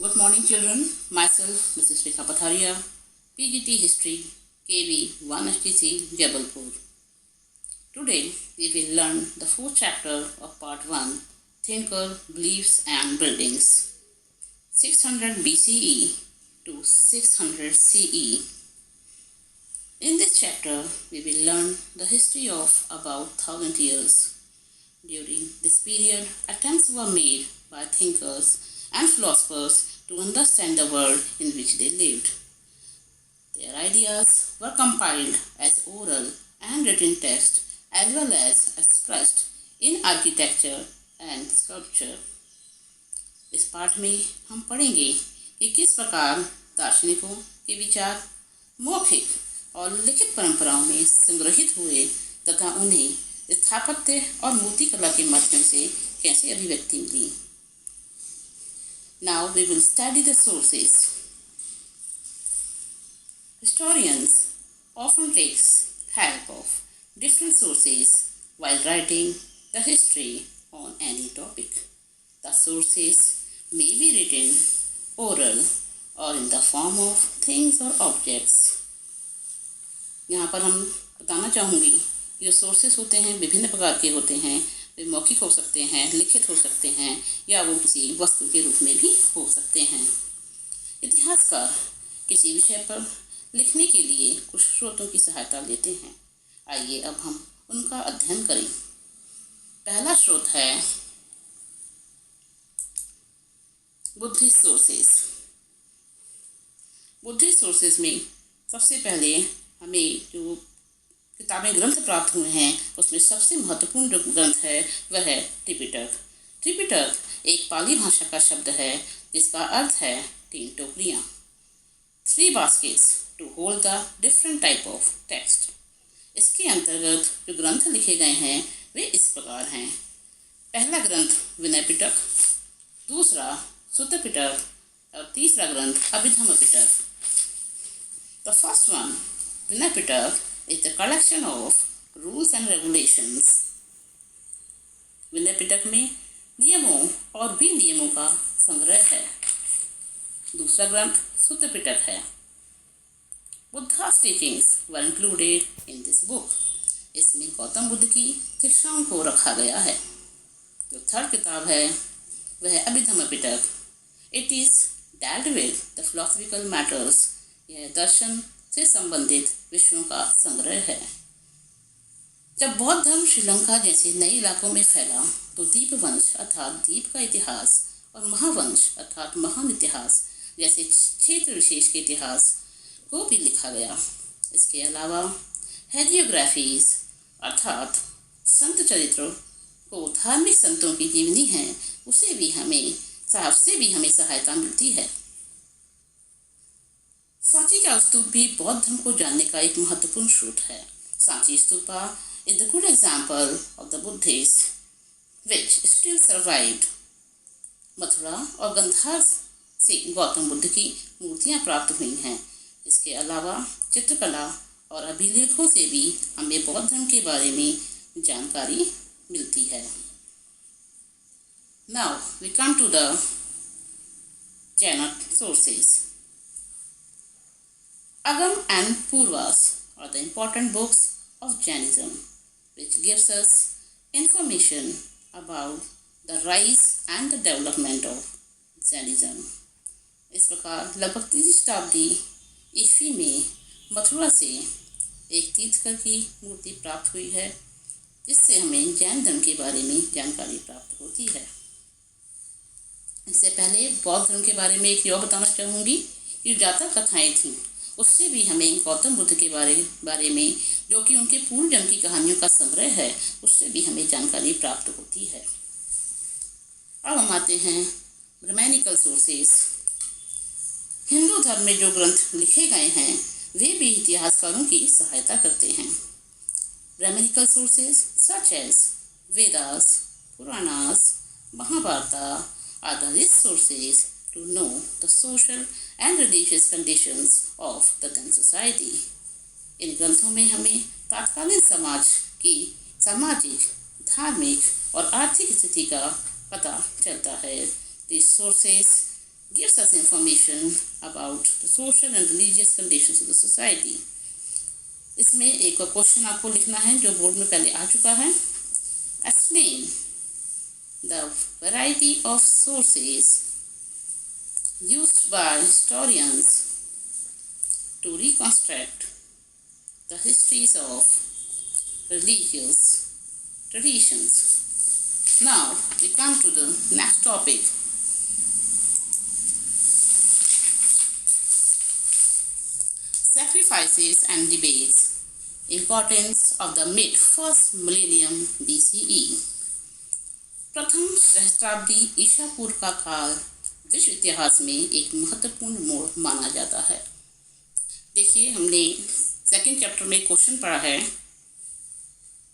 Good morning, children. Myself, Mrs. Rekha Patharia, PGT History, KB 1HTC, Jabalpur. Today, we will learn the fourth chapter of part 1, Thinker, Beliefs and Buildings, 600 BCE to 600 CE. In this chapter, we will learn the history of about 1000 years. During this period, attempts were made by thinkers and philosophers to understand the world in which they lived. Their ideas were compiled as oral and written text as well as expressed in architecture and sculpture. इस पाठ में हम पढ़ेंगे कि किस प्रकार दार्शनिकों के विचार मौखिक और लिखित परंपराओं में संग्रहित हुए तथा उन्हें स्थापत्य और मूर्तिकला के माध्यम से कैसे अभिव्यक्ति मिली. Now we will study the sources. Historians often take help of different sources while writing the history on any topic. The sources may be written oral or in the form of things or objects. यहाँ पर हम बताना चाहूँगी कि जो sources होते हैं विभिन्न प्रकार के होते हैं. वे मौखिक हो सकते हैं, लिखित हो सकते हैं या वो किसी वस्तु के रूप में भी हो सकते हैं. इतिहासकार किसी विषय पर लिखने के लिए कुछ स्रोतों की सहायता लेते हैं. आइए अब हम उनका अध्ययन करें. पहला स्रोत है बुद्धिस्ट सोर्सेस. बुद्धिस्ट सोर्सेस में सबसे पहले हमें जो किताबें ग्रंथ प्राप्त हुए हैं उसमें सबसे महत्वपूर्ण जो ग्रंथ है वह है त्रिपिटक. त्रिपिटक एक पाली भाषा का शब्द है जिसका अर्थ है 3 टोकरियाँ. 3 baskets to hold the different type of text. इसके अंतर्गत जो ग्रंथ लिखे गए हैं वे इस प्रकार हैं. पहला ग्रंथ विनय पिटक, दूसरा सुत्त पिटक और तीसरा ग्रंथ अभिधम पिटक. The first one, Vinaya Pitaka, is the collection of rules and regulations. Vinaya Pitaka में नियमों और विनियमों का संग्रह है. दूसरा ग्रंथ सुत्त पिटक है. Buddha's teachings were included in this book. इसमें गौतम बुद्ध की शिक्षाओं को रखा गया है. जो थर्ड किताब है वह है अभिधम पिटक. It is dealt with the philosophical matters. यह दर्शन से संबंधित विषयों का संग्रह है. जब बौद्ध धर्म श्रीलंका जैसे नए इलाकों में फैला तो दीपवंश अर्थात द्वीप का इतिहास और महावंश अर्थात महान इतिहास जैसे क्षेत्र विशेष के इतिहास को भी लिखा गया. इसके अलावा हैजियोग्राफीज अर्थात संत चरित्र को धार्मिक संतों की जीवनी है उससे भी हमें सहायता मिलती है. सांची का स्तूप भी बौद्ध धर्म को जानने का एक महत्वपूर्ण स्रोत है. Sanchi stupa is a good example of the Buddhist which still survived. Mathura और गंधार से गौतम बुद्ध की मूर्तियां प्राप्त हुई हैं. इसके अलावा चित्रकला और अभिलेखों से भी हमें बौद्ध धर्म के बारे में जानकारी मिलती है. Now we come to the Jaina sources. Agam and Purvas are the important books of Jainism, which gives us information about the rise and the development of Jainism. इस प्रकार लगभग 3वीं शताब्दी ईस्वी में मथुरा से एक तीर्थकर की मूर्ति प्राप्त हुई है जिससे हमें जैन धर्म के बारे में जानकारी प्राप्त होती है. इससे पहले बौद्ध धर्म के बारे में एक और बताना चाहूँगी कि जातक कथाएँ थीं उससे भी हमें गौतम बुद्ध के बारे में जो कि उनके पूर्व जन्म की कहानियों का संग्रह है उससे भी हमें जानकारी प्राप्त होती है. अब हम आते हैं ब्राह्मणिकल सोर्सेस. हिंदू धर्म में जो ग्रंथ लिखे गए हैं वे भी इतिहासकारों की सहायता करते हैं. Brahmanical sources such as Vedas, Puranas, Mahabharata are the rich sources to know the social and religious conditions of the then society. इन ग्रंथों में हमें तत्कालीन समाज की सामाजिक, धार्मिक और आर्थिक स्थिति का पता चलता है. These sources gives us information about the social and religious conditions of the society. इसमें एक क्वेश्चन आपको लिखना है जो बोर्ड में पहले आ चुका है. Explain the variety of sources used by historians to reconstruct the histories of religious traditions. Now we come to the next topic. Sacrifices and debates. Importance of the mid-first millennium BCE. प्रथम सहस्त्राब्दी ईसा पूर्व का काल विश्व इतिहास में एक महत्वपूर्ण मोड़ माना जाता है. देखिए, हमने सेकंड चैप्टर में क्वेश्चन पढ़ा है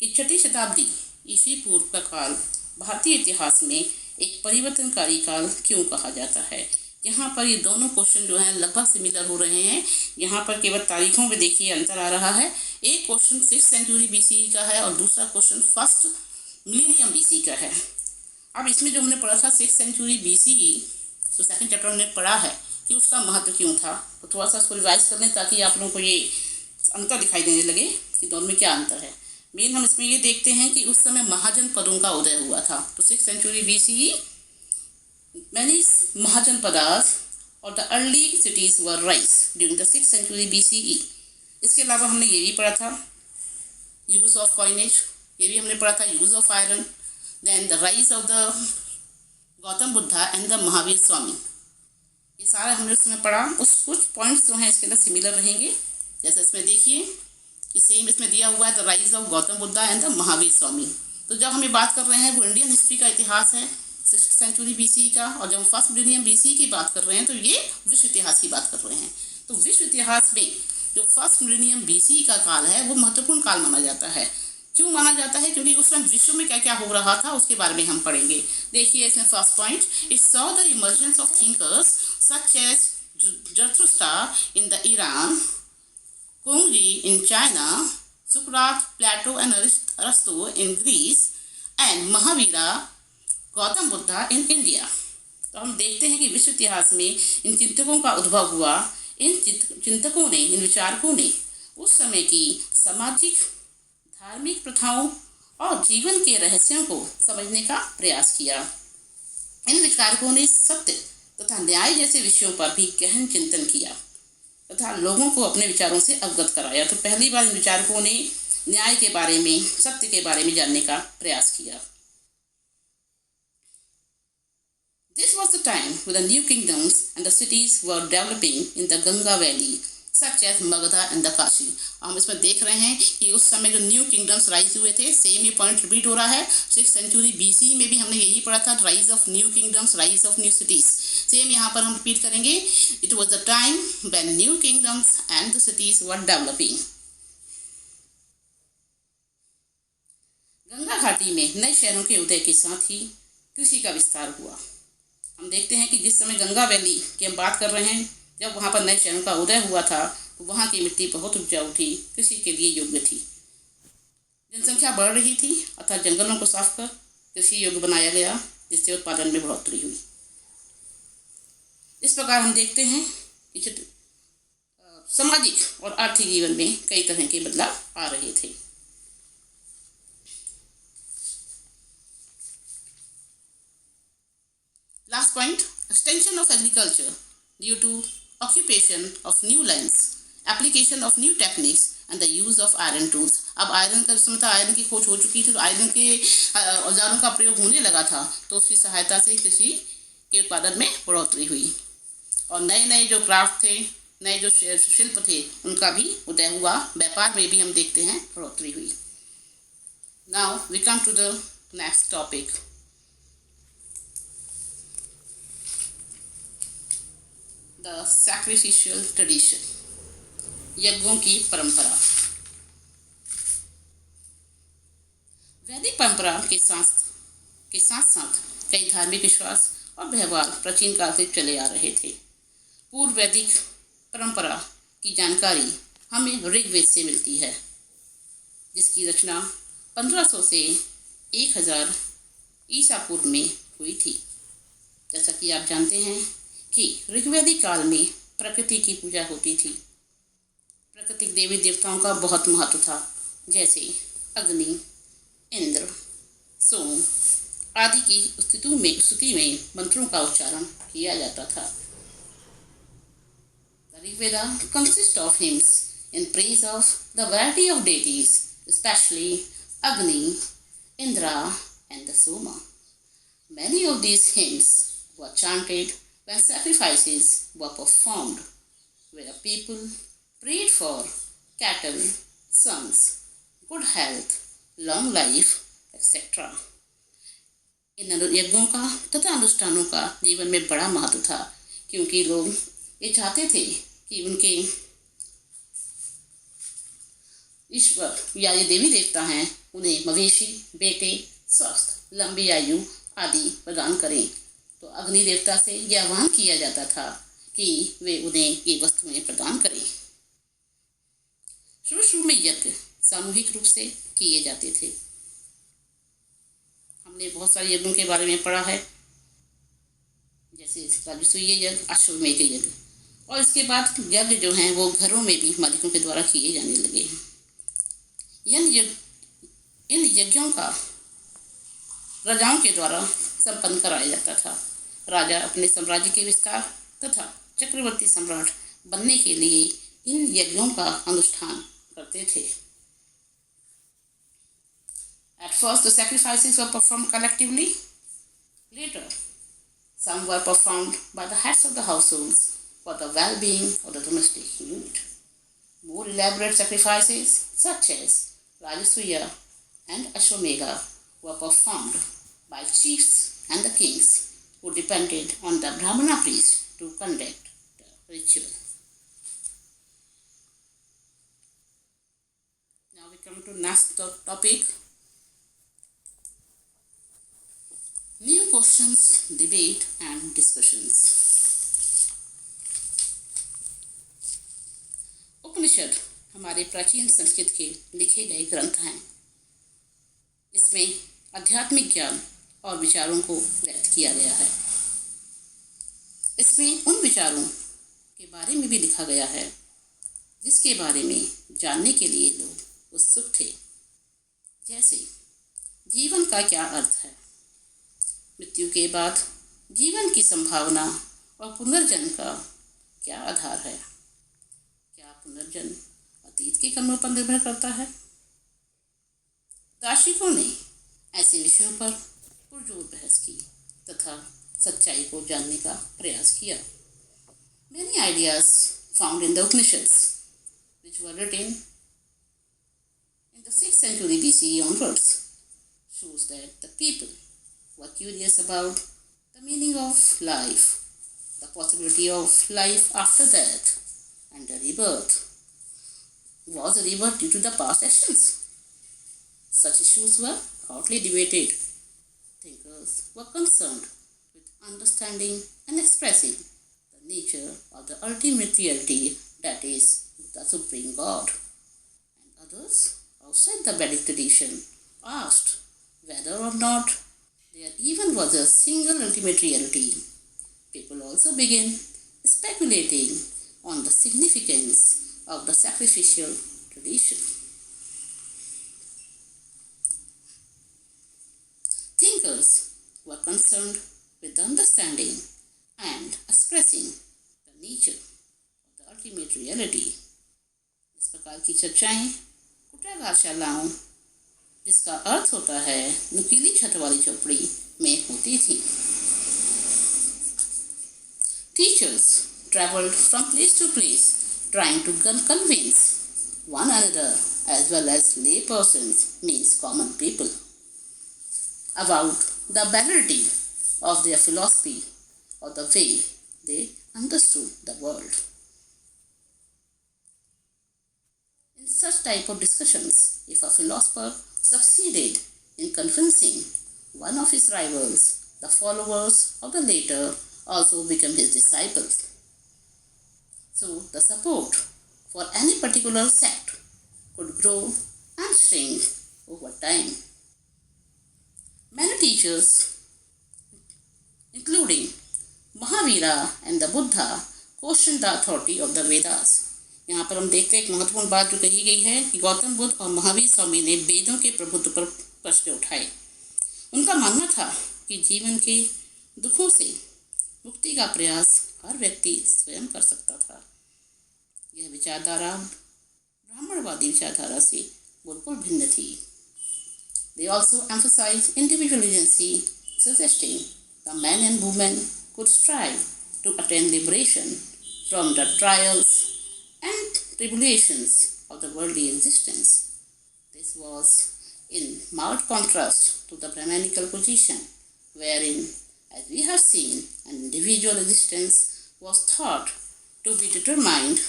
कि छठी शताब्दी ईसा पूर्व का काल भारतीय इतिहास में एक परिवर्तनकारी काल क्यों कहा जाता है. यहाँ पर ये दोनों क्वेश्चन जो हैं लगभग सिमिलर हो रहे हैं. यहाँ पर केवल तारीखों में देखिए अंतर आ रहा है. एक क्वेश्चन 6th सेंचुरी BCE का है और दूसरा क्वेश्चन फर्स्ट मिलेनियम BC का है. अब इसमें जो हमने पढ़ा था 6th सेंचुरी BCE, तो सेकंड चैप्टर हमने पढ़ा है कि उसका महत्व क्यों था. तो थोड़ा सा उसको रिवाइज कर लें ताकि आप लोगों को ये अंतर दिखाई देने लगे कि दोनों में क्या अंतर है. मेन हम इसमें ये देखते हैं कि उस समय महाजन पदों का उदय हुआ था. तो 6th century BCE many Mahajanpadas or the early cities were rise during the 6th century BCE. इसके अलावा हमने ये भी पढ़ा था यूज ऑफ कॉइनेज, ये भी हमने पढ़ा था use of iron, then the rise of the Gautam Buddha and the Mahavir Swami. ये सारा हमने उसमें पढ़ा. कुछ पॉइंट्स जो हैं इसके अंदर सिमिलर रहेंगे. जैसे इसमें देखिए कि सेम इसमें दिया हुआ है the rise of Gautam Buddha and the Mahavir Swami. तो जब हम ये बात कर रहे हैं वो इंडियन हिस्ट्री का इतिहास है 6th सेंचुरी BCE का, और जब हम फर्स्ट मिलेनियम BCE की बात कर रहे हैं तो ये विश्व इतिहास की बात कर रहे हैं. तो विश्व इतिहास में जो फर्स्ट मिलेनियम BCE का काल है वो महत्वपूर्ण काल माना जाता है. क्यों माना जाता है? क्योंकि उस समय विश्व में क्या क्या हो रहा था उसके बारे में हम पढ़ेंगे. देखिए इसमें first point, it saw the emergence of thinkers such as Zarathustra in the Iran, Kongzi in China, सुकरात, Plato and Aristotle in Greece and Mahavira Gautam Buddha in India. तो हम देखते हैं कि विश्व इतिहास में इन चिंतकों का उद्भव हुआ. इन चिंतकों ने, इन विचारकों ने उस समय की सामाजिक धार्मिक प्रथाओं और जीवन के रहस्यों को समझने का प्रयास किया. इन विचारकों ने सत्य तथा न्याय जैसे विषयों पर भी गहन चिंतन किया तथा लोगों को अपने विचारों से अवगत कराया. तो पहली बार इन विचारकों ने न्याय के बारे में, सत्य के बारे में जानने का प्रयास किया. This was the time when the new kingdoms and the cities were developing in the Ganga Valley, such as Magadha and the Kashi. हम इसमें देख रहे हैं कि उस समय जो न्यू किंगडम्स राइज हुए थे, सेम ये पॉइंट रिपीट हो रहा है. 6th सेंचुरी BCE में भी हमने यही पढ़ा था, rise of new kingdoms, rise of new cities. Same यहाँ पर हम रिपीट करेंगे. It was the time when new kingdoms and the cities were developing. Ganga घाटी में नए शहरों के उदय के साथ ही कृषि का विस्तार हुआ. हम देखते हैं कि जिस समय गंगा वैली की हम बात कर रहे हैं, जब वहाँ पर नए शहरों का उदय हुआ था तो वहाँ की मिट्टी बहुत उपजाऊ थी, कृषि के लिए योग्य थी. जनसंख्या बढ़ रही थी अर्थात जंगलों को साफ कर कृषि योग्य बनाया गया, जिससे उत्पादन में बढ़ोतरी हुई. इस प्रकार हम देखते हैं कि सामाजिक और आर्थिक जीवन में कई तरह के बदलाव आ रहे थे. Last point, extension of agriculture due to occupation of new lands, application of new techniques and the use of iron tools. अब आयरन का समय था, आयरन की खोज हो चुकी थी, तो आयरन के औजारों का प्रयोग होने लगा था, तो उसकी सहायता से कृषि के उत्पादन में बढ़ोतरी हुई और नए नए जो क्राफ्ट थे, नए जो शिल्प थे उनका भी उदय हुआ. व्यापार में भी हम देखते हैं बढ़ोतरी हुई. Now we come to the next topic. The sacrificial tradition, यज्ञों की परंपरा. वैदिक परंपरा के साथ साथ कई धार्मिक विश्वास और व्यवहार प्राचीन काल से चले आ रहे थे. पूर्व वैदिक परंपरा की जानकारी हमें ऋग्वेद से मिलती है, जिसकी रचना 1500 से 1000 ईसा पूर्व में हुई थी. जैसा कि आप जानते हैं कि ऋग्वैदिक काल में प्रकृति की पूजा होती थी। प्राकृतिक देवी देवताओं का बहुत महत्व था, जैसे अग्नि, इंद्र, सोम आदि की स्तुति में मंत्रों का उच्चारण किया जाता था। The Rig Veda consists of hymns in praise of the variety of deities, especially Agni, Indra, and the Soma. Many of these hymns were chanted when sacrifices were performed, where people prayed for cattle, sons, good health, long life, etc. इन यज्ञों का तथा अनुष्ठानों का जीवन में बड़ा महत्व था, क्योंकि लोग ये चाहते थे कि उनके ईश्वर या ये देवी देवता हैं उन्हें मवेशी, बेटे, स्वस्थ, लंबी आयु आदि प्रदान करें। तो अग्नि देवता से यह आह्वान किया जाता था कि वे उन्हें ये वस्तुएं प्रदान करें। शुरू में यज्ञ सामूहिक रूप से किए जाते थे। हमने बहुत सारे यज्ञों के बारे में पढ़ा है, जैसे राजसूय यज्ञ, अश्वमेध यज्ञ, और इसके बाद यज्ञ जो हैं वो घरों में भी मालिकों के द्वारा किए जाने लगे। इन यज्ञों का राजाओं के द्वारा संपन्न कराया जाता था। राजा अपने साम्राज्य के विस्तार तथा चक्रवर्ती सम्राट बनने के लिए इन यज्ञों का अनुष्ठान करते थे। At first, the sacrifices were performed collectively. Later, some were performed by the heads of the households for the well-being of the domestic unit. More elaborate sacrifices, such as Rajasuya and Ashwamedha, were performed by chiefs and the kings, who depended on the Brahmana priest to conduct the ritual. Now we come to next topic. New questions, debate and discussions. उपनिषद हमारे प्राचीन संस्कृत के लिखे गए ग्रंथ हैं। इसमें आध्यात्मिक ज्ञान और विचारों को व्यक्त किया गया है। इसमें उन विचारों के बारे में भी लिखा गया है जिसके बारे में जानने के लिए लोग उत्सुक थे, जैसे जीवन का क्या अर्थ है, मृत्यु के बाद जीवन की संभावना और पुनर्जन्म का क्या आधार है, क्या पुनर्जन्म अतीत के कर्मों पर निर्भर करता है। दार्शनिकों ने ऐसे विषयों पर पुरजोर बहस की तथा सच्चाई को जानने का प्रयास किया। Many ideas found in the Upanishads, which were written in the 6th century BCE onwards, shows that the people were curious about the meaning of life, the possibility of life after death, and the rebirth. Was a rebirth due to the past actions? Such issues were hotly debated. Thinkers were concerned with understanding and expressing the nature of the ultimate reality, that is, the Supreme God. And others, outside the Vedic tradition, asked whether or not there even was a single ultimate reality. People also began speculating on the significance of the sacrificial tradition. Thinkers were concerned with the understanding and expressing the nature of the ultimate reality. इस प्रकार की चर्चाएं कुटागारशालाओं, जिसका अर्थ होता है नुकीली छत वाली झोपड़ी, में होती थी। Teachers traveled from place to place trying to convince one another as well as lay persons, means common people, about the validity of their philosophy or the way they understood the world. In such type of discussions, if a philosopher succeeded in convincing one of his rivals, the followers of the latter also become his disciples. So the support for any particular sect could grow and shrink over time. Many teachers, including Mahavira and the Buddha questioned the authority of the Vedas. यहाँ पर हम देखते हैं एक महत्वपूर्ण बात जो कही गई है कि गौतम बुद्ध और महावीर स्वामी ने वेदों के प्रभुत्व पर प्रश्न उठाए। उनका मानना था कि जीवन के दुखों से मुक्ति का प्रयास हर व्यक्ति स्वयं कर सकता था। यह विचारधारा ब्राह्मणवादी विचारधारा से बिल्कुल भिन्न थी। They also emphasized individual agency, suggesting the men and women could strive to attain liberation from the trials and tribulations of the worldly existence. This was in marked contrast to the Brahmanical position, wherein, as we have seen, an individual existence was thought to be determined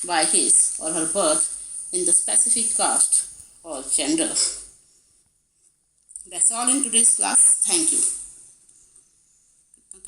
by his or her birth in the specific caste or gender. That's all in today's class. Thank you.